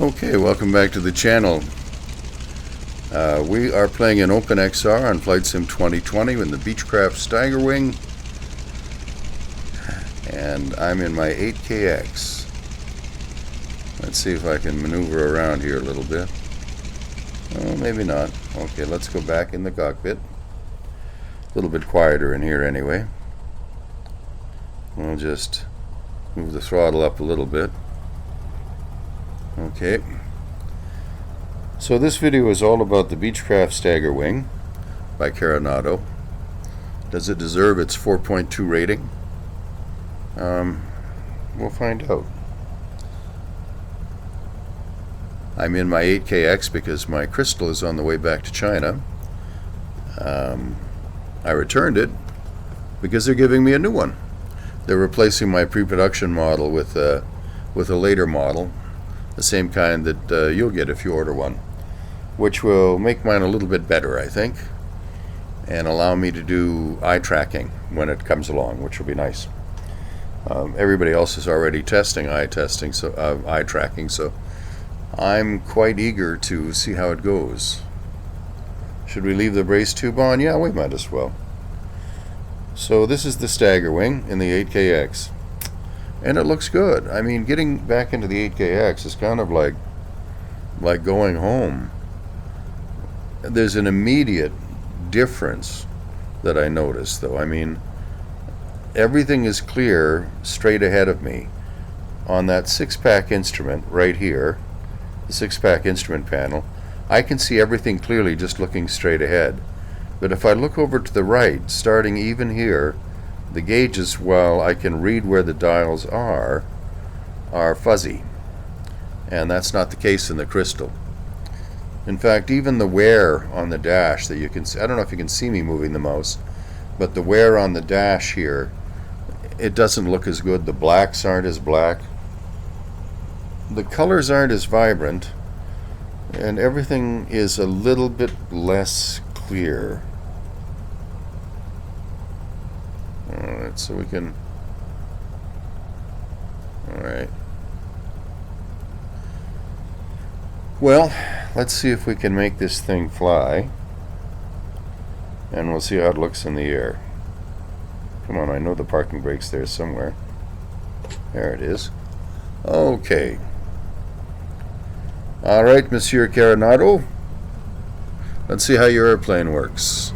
Okay, welcome back to the channel. We are playing an OpenXR on Flight Sim 2020 in the Beechcraft Staggerwing, and I'm in my 8KX. Let's see if I can maneuver around here a little bit. Oh, maybe not. Okay, let's go back in the cockpit. A little bit quieter in here anyway. We'll just move the throttle up a little bit. Okay. So this video is all about the Beechcraft Staggerwing by Carenado. Does it deserve its 4.2 rating? We'll find out. I'm in my 8KX because my crystal is on the way back to China. I returned it because they're giving me a new one. They're replacing my pre-production model with a later model, the same kind that you'll get if you order one, which will make mine a little bit better, I think, and allow me to do eye tracking when it comes along, which will be nice. Everybody else is already testing eye tracking, so I'm quite eager to see how it goes. Should we leave the brace tube on? Yeah, we might as well. So this is the Staggerwing in the 8KX, and it looks good. I mean, getting back into the 8KX is kind of like going home. There's an immediate difference that I noticed, though. I mean, everything is clear straight ahead of me on that 6-pack instrument right here, the 6-pack instrument panel. I can see everything clearly just looking straight ahead. But if I look over to the right, starting even here, the gauges, while I can read where the dials are fuzzy. And that's not the case in the crystal. In fact, even the wear on the dash that you can see, I don't know if you can see me moving the mouse, but the wear on the dash here, it doesn't look as good. The blacks aren't as black. The colors aren't as vibrant, and everything is a little bit less clear. Alright, so we can... Alright. Well, let's see if we can make this thing fly, and we'll see how it looks in the air. Come on, I know the parking brake's there somewhere. There it is. Okay. Alright, Monsieur Carenado. Let's see how your airplane works.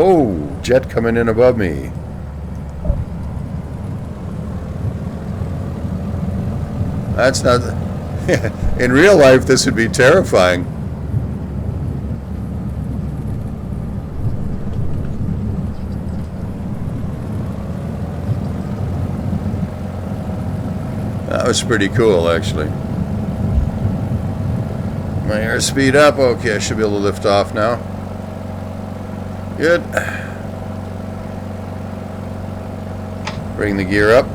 Oh, jet coming in above me. That's not... In real life, this would be terrifying. That was pretty cool, actually. My airspeed up. Okay, I should be able to lift off now. Good. Bring the gear up.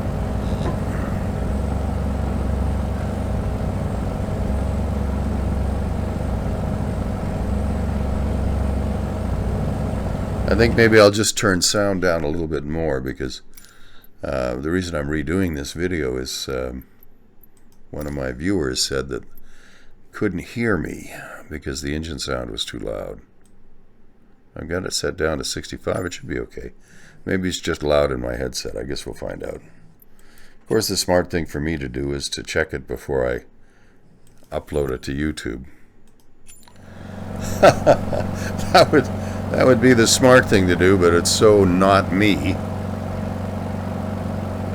I think maybe I'll just turn sound down a little bit more, because the reason I'm redoing this video is one of my viewers said that couldn't hear me because the engine sound was too loud. I've got it set down to 65. It should be okay. Maybe it's just loud in my headset. I guess we'll find out. Of course, the smart thing for me to do is to check it before I upload it to YouTube. That would be the smart thing to do, but it's so not me.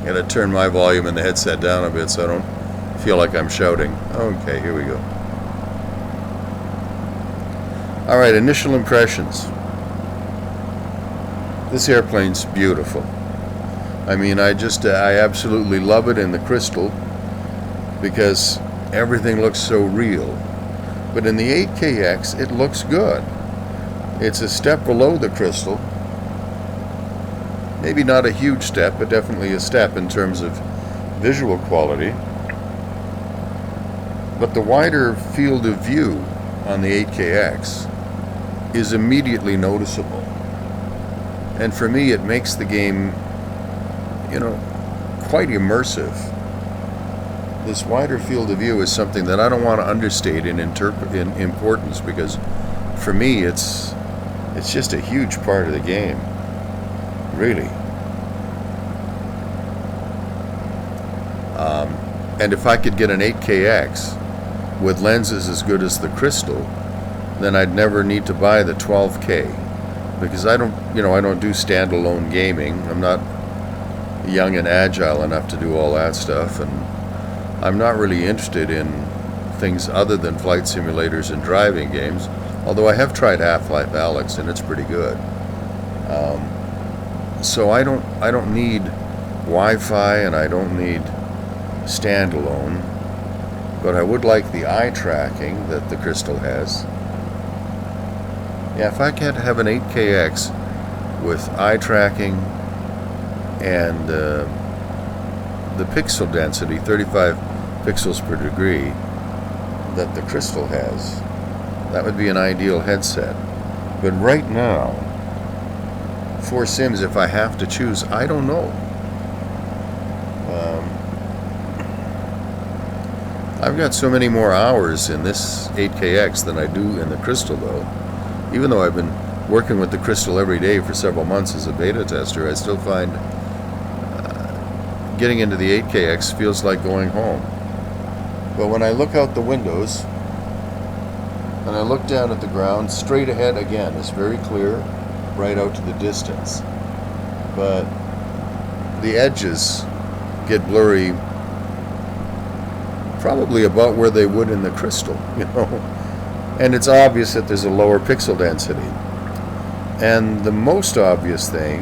Gotta turn my volume in the headset down a bit so I don't feel like I'm shouting. Okay, here we go. Alright, initial impressions. This airplane's beautiful. I mean, I absolutely love it in the crystal because everything looks so real. But in the 8KX, it looks good. It's a step below the crystal. Maybe not a huge step, but definitely a step in terms of visual quality. But the wider field of view on the 8KX is immediately noticeable. And for me, it makes the game, quite immersive. this wider field of view is something that I don't want to understate in importance, because for me it's just a huge part of the game, really. And if I could get an 8KX with lenses as good as the Crystal, then I'd never need to buy the 12K, because I don't do standalone gaming. I'm not young and agile enough to do all that stuff, and I'm not really interested in things other than flight simulators and driving games, although I have tried Half-Life Alyx and it's pretty good. So I don't need Wi-Fi and I don't need standalone, but I would like the eye tracking that the Crystal has. Yeah, if I can't have an 8KX with eye tracking and the pixel density, 35 pixels per degree, that the Crystal has, that would be an ideal headset. But right now, for Sims, if I have to choose, I don't know. I've got so many more hours in this 8KX than I do in the Crystal, though. Even though I've been working with the Crystal every day for several months as a beta tester, I still find getting into the 8KX feels like going home. But when I look out the windows and I look down at the ground, straight ahead again, it's very clear, right out to the distance. But the edges get blurry probably about where they would in the Crystal, And it's obvious that there's a lower pixel density. And the most obvious thing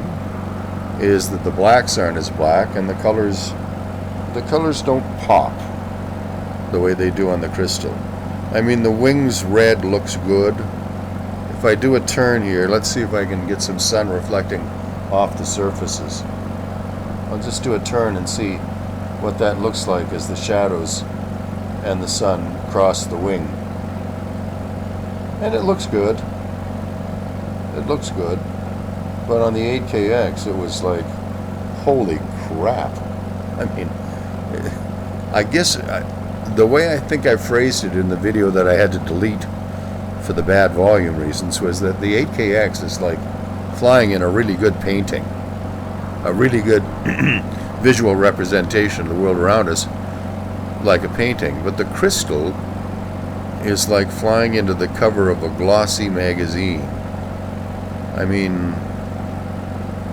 is that the blacks aren't as black, and the colors don't pop the way they do on the Crystal. I mean, the wings red looks good. If I do a turn here, let's see if I can get some sun reflecting off the surfaces. I'll just do a turn and see what that looks like as the shadows and the sun cross the wing. And it looks good. It looks good. But on the 8KX, it was like, holy crap. I mean, I guess the way I think I phrased it in the video that I had to delete for the bad volume reasons was that the 8KX is like flying in a really good painting, a really good visual representation of the world around us, like a painting. But the Crystal is like flying into the cover of a glossy magazine. I mean,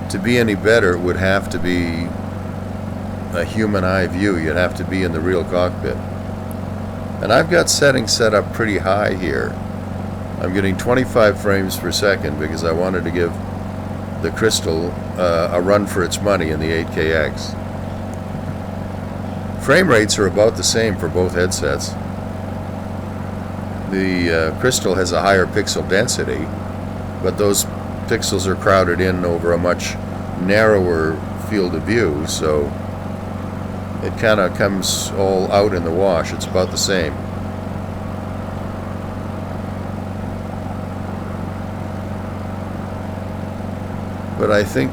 to be any better, it would have to be a human eye view. You'd have to be in the real cockpit. And I've got settings set up pretty high here. I'm getting 25 frames per second because I wanted to give the Crystal a run for its money in the 8KX. Frame rates are about the same for both headsets. The Crystal has a higher pixel density, but those pixels are crowded in over a much narrower field of view, so it kind of comes all out in the wash. It's about the same. But I think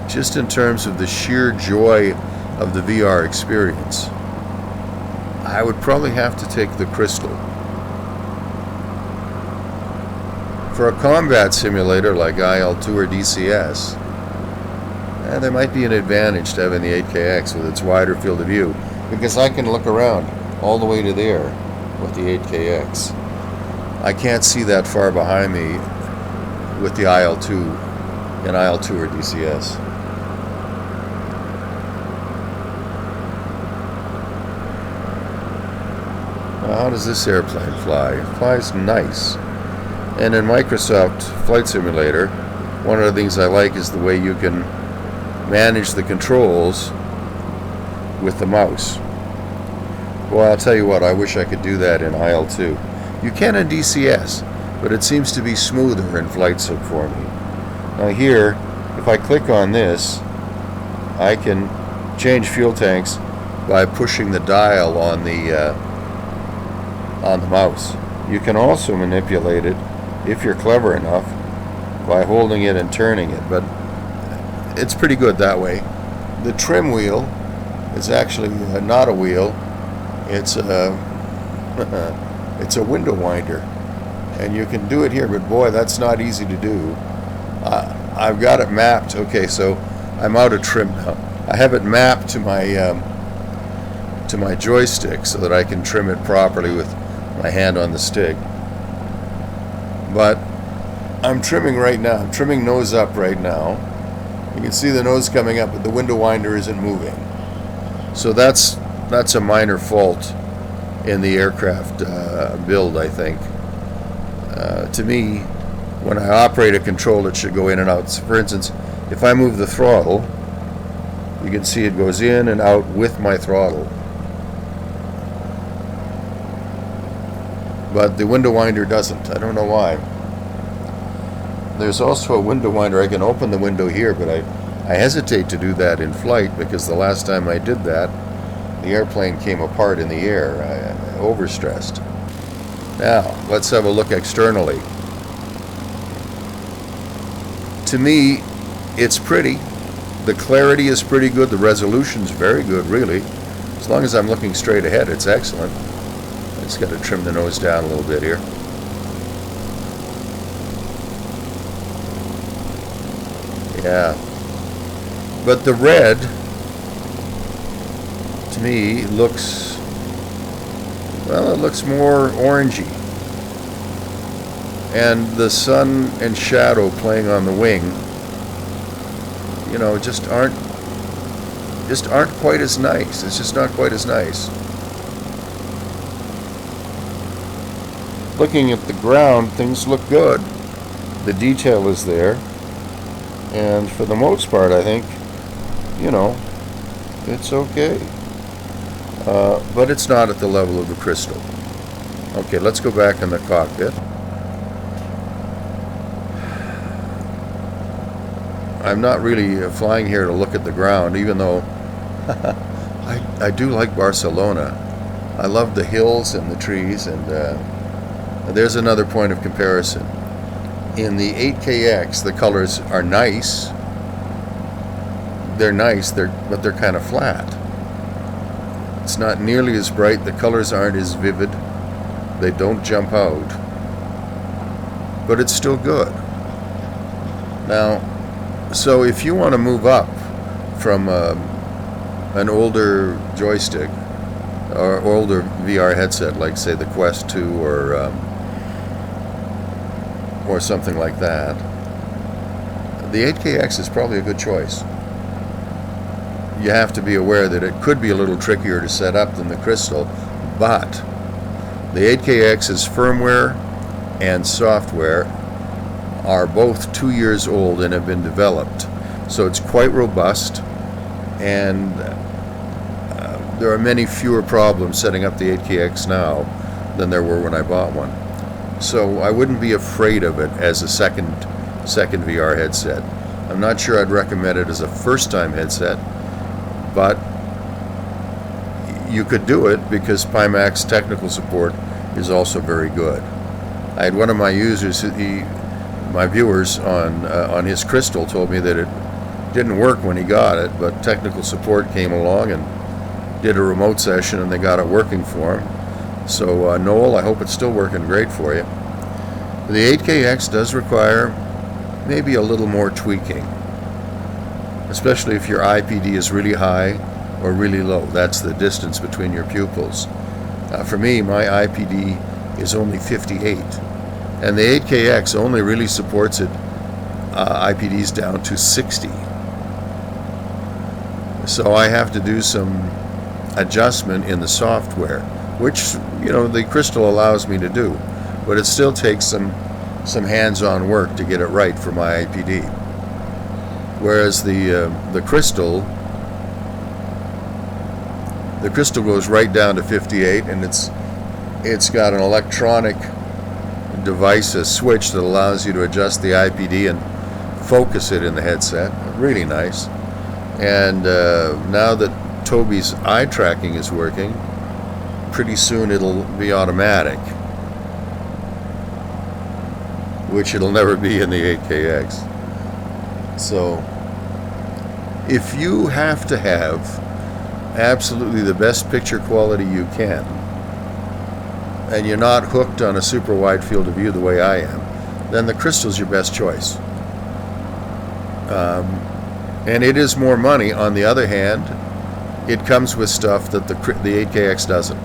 just in terms of the sheer joy of the VR experience, I would probably have to take the Crystal. For a combat simulator like IL-2 or DCS, there might be an advantage to having the 8KX with its wider field of view, because I can look around all the way to there with the 8KX. I can't see that far behind me with the IL-2 in IL-2 or DCS. Now, how does this airplane fly? It flies nice. And in Microsoft Flight Simulator, one of the things I like is the way you can manage the controls with the mouse. Well, I'll tell you what, I wish I could do that in IL-2. You can in DCS, but it seems to be smoother in Flight Sim for me. Now here, if I click on this, I can change fuel tanks by pushing the dial on the mouse. You can also manipulate it, if you're clever enough, by holding it and turning it, but it's pretty good that way. The trim wheel is actually not a wheel, It's a it's a window winder, and you can do it here, but boy, that's not easy to do. I've got it mapped. Okay, so I'm out of trim now. I have it mapped to my joystick so that I can trim it properly with my hand on the stick. But I'm trimming right now. I'm trimming nose up right now. You can see the nose coming up, but the window winder isn't moving. So that's a minor fault in the aircraft build, I think. To me, when I operate a control, it should go in and out. So for instance, if I move the throttle, you can see it goes in and out with my throttle. But the window winder doesn't. I don't know why. There's also a window winder. I can open the window here, but I hesitate to do that in flight because the last time I did that, the airplane came apart in the air. I overstressed. Now, let's have a look externally. To me, it's pretty. The clarity is pretty good. The resolution's very good, really. As long as I'm looking straight ahead, it's excellent. I just got to trim the nose down a little bit here. Yeah. But the red, to me, looks, well, it looks more orangey. And the sun and shadow playing on the wing, you know, just aren't quite as nice. It's just not quite as nice. Looking at the ground, things look good. The detail is there. And for the most part, I think, you know, it's okay. But it's not at the level of the Crystal. Okay, let's go back in the cockpit. I'm not really flying here to look at the ground, even though I do like Barcelona. I love the hills and the trees, and there's another point of comparison. In the 8KX, the colors are nice. They're nice, but they're kind of flat. It's not nearly as bright. The colors aren't as vivid. They don't jump out. But it's still good. Now, so if you want to move up from an older joystick or older VR headset, like say the Quest 2 or something like that, the 8KX is probably a good choice. You have to be aware that it could be a little trickier to set up than the Crystal, but the 8KX's firmware and software are both 2 years old and have been developed. So it's quite robust, and there are many fewer problems setting up the 8KX now than there were when I bought one. So I wouldn't be afraid of it as a second VR headset. I'm not sure I'd recommend it as a first-time headset, but you could do it because Pimax technical support is also very good. I had one of my users, my viewers on his Crystal told me that it didn't work when he got it, but technical support came along and did a remote session and they got it working for him. So Noel, I hope it's still working great for you. The 8KX does require maybe a little more tweaking, especially if your IPD is really high or really low. That's the distance between your pupils. For me, my IPD is only 58, and the 8KX only really supports it IPDs down to 60. So I have to do some adjustment in the software, which, you know, the Crystal allows me to do, but it still takes some hands-on work to get it right for my IPD. Whereas the Crystal goes right down to 58, and it's got an electronic device, a switch that allows you to adjust the IPD and focus it in the headset. Really nice. And now that Toby's eye tracking is working, pretty soon it'll be automatic, which it'll never be in the 8KX. So if you have to have absolutely the best picture quality you can, and you're not hooked on a super wide field of view the way I am, then the crystal's your best choice. And it is more money. On the other hand, it comes with stuff that the 8KX doesn't.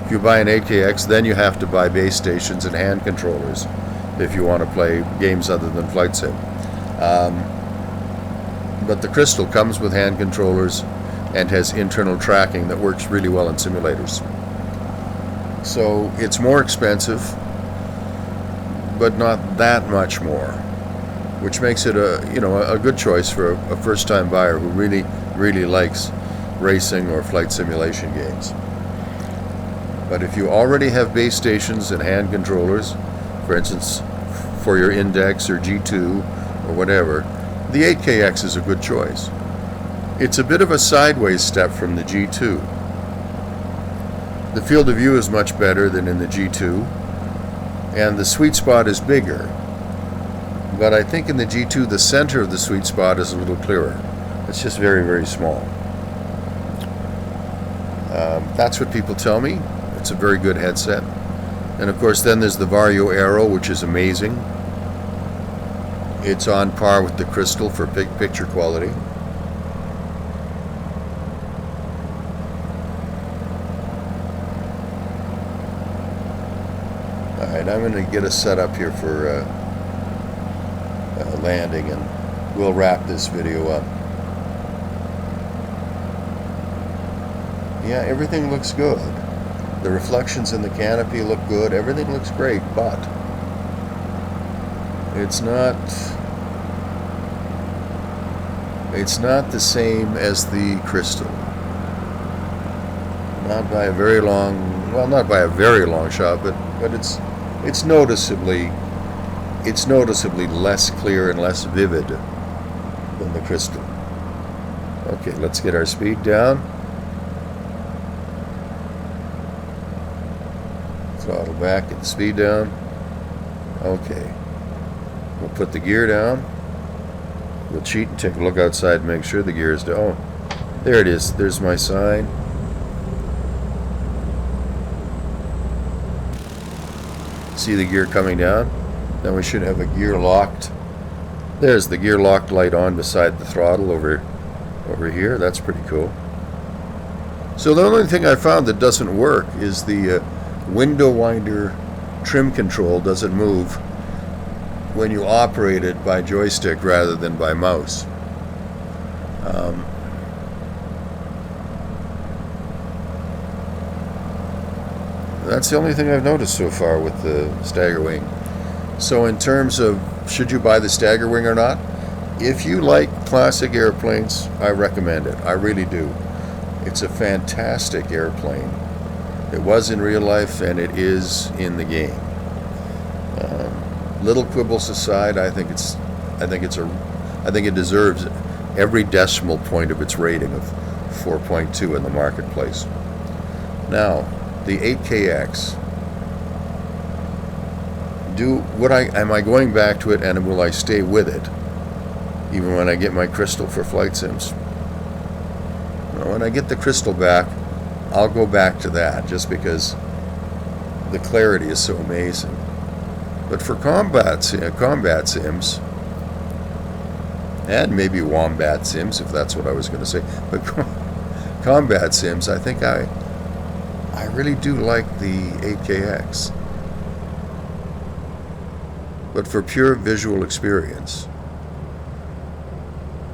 If you buy an 8KX, then you have to buy base stations and hand controllers if you want to play games other than Flight Sim. But the crystal comes with hand controllers and has internal tracking that works really well in simulators. So it's more expensive, but not that much more, which makes it a good choice for a first-time buyer who really likes racing or flight simulation games. But if you already have base stations and hand controllers, for instance, for your Index or G2 or whatever, the 8KX is a good choice. It's a bit of a sideways step from the G2. The field of view is much better than in the G2, and the sweet spot is bigger. But I think in the G2, the center of the sweet spot is a little clearer. It's just very, very small. That's what people tell me. It's a very good headset. And of course, then there's the Vario Aero, which is amazing. It's on par with the Crystal for picture quality. Alright, I'm going to get us set up here for landing, and we'll wrap this video up. Yeah, everything looks good. The reflections in the canopy look good. Everything looks great, but it's not the same as the Crystal. Not by a very long, well, not by a very long shot, but it's noticeably less clear and less vivid than the Crystal. Okay, let's get our speed down. Throttle back, get the speed down. Okay. We'll put the gear down. We'll cheat and take a look outside and make sure the gear is down. Oh, there it is. There's my sign. See the gear coming down? Then we should have a gear locked. There's the gear locked light on beside the throttle over here. That's pretty cool. So the only thing I found that doesn't work is the window winder trim control doesn't move when you operate it by joystick rather than by mouse. That's the only thing I've noticed so far with the Staggerwing. So in terms of should you buy the Staggerwing or not, if you like classic airplanes, I recommend it. I really do. It's a fantastic airplane. It was in real life, and it is in the game. Little quibbles aside, I think it deserves every decimal point of its rating of 4.2 in the marketplace. Now, the 8KX. Am I going back to it, and will I stay with it, even when I get my Crystal for flight sims? When I get the Crystal back, I'll go back to that, just because the clarity is so amazing. But for combat sims, and maybe wombat sims, if that's what I was going to say, but combat sims, I think I really do like the 8KX. But for pure visual experience,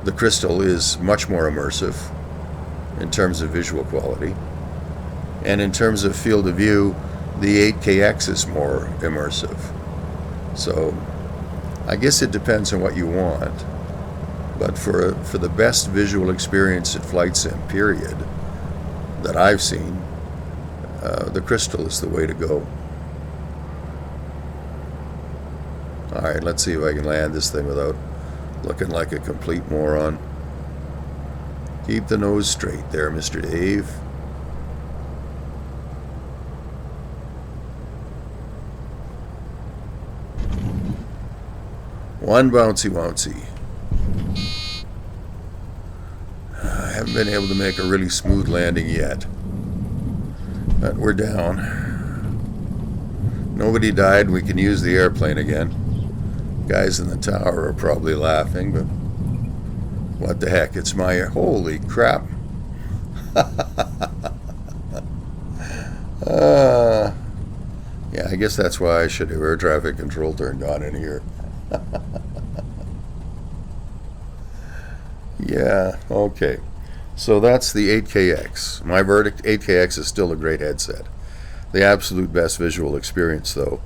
the Crystal is much more immersive in terms of visual quality. And in terms of field of view, the 8KX is more immersive. So I guess it depends on what you want. But for the best visual experience at flight sim, period, that I've seen, the Crystal is the way to go. Alright, let's see if I can land this thing without looking like a complete moron. Keep the nose straight there, Mr. Dave. One bouncy. I haven't been able to make a really smooth landing yet. But we're down. Nobody died. We can use the airplane again. Guys in the tower are probably laughing, but what the heck? It's my... Holy crap. Yeah, I guess that's why I should have air traffic control turned on in here. Yeah, okay. So that's the 8KX. My verdict, 8KX is still a great headset. The absolute best visual experience, though,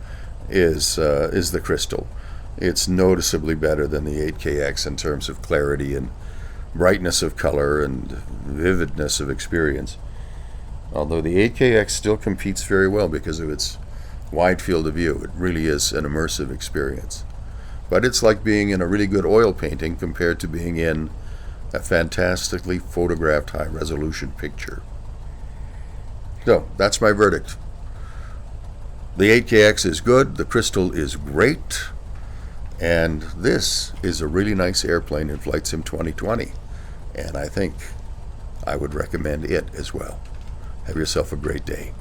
is the Crystal. It's noticeably better than the 8KX in terms of clarity and brightness of color and vividness of experience. Although the 8KX still competes very well because of its wide field of view. It really is an immersive experience. But it's like being in a really good oil painting compared to being in a fantastically photographed high-resolution picture. So, that's my verdict. The 8KX is good, the Crystal is great, and this is a really nice airplane in Flight Sim 2020, and I think I would recommend it as well. Have yourself a great day.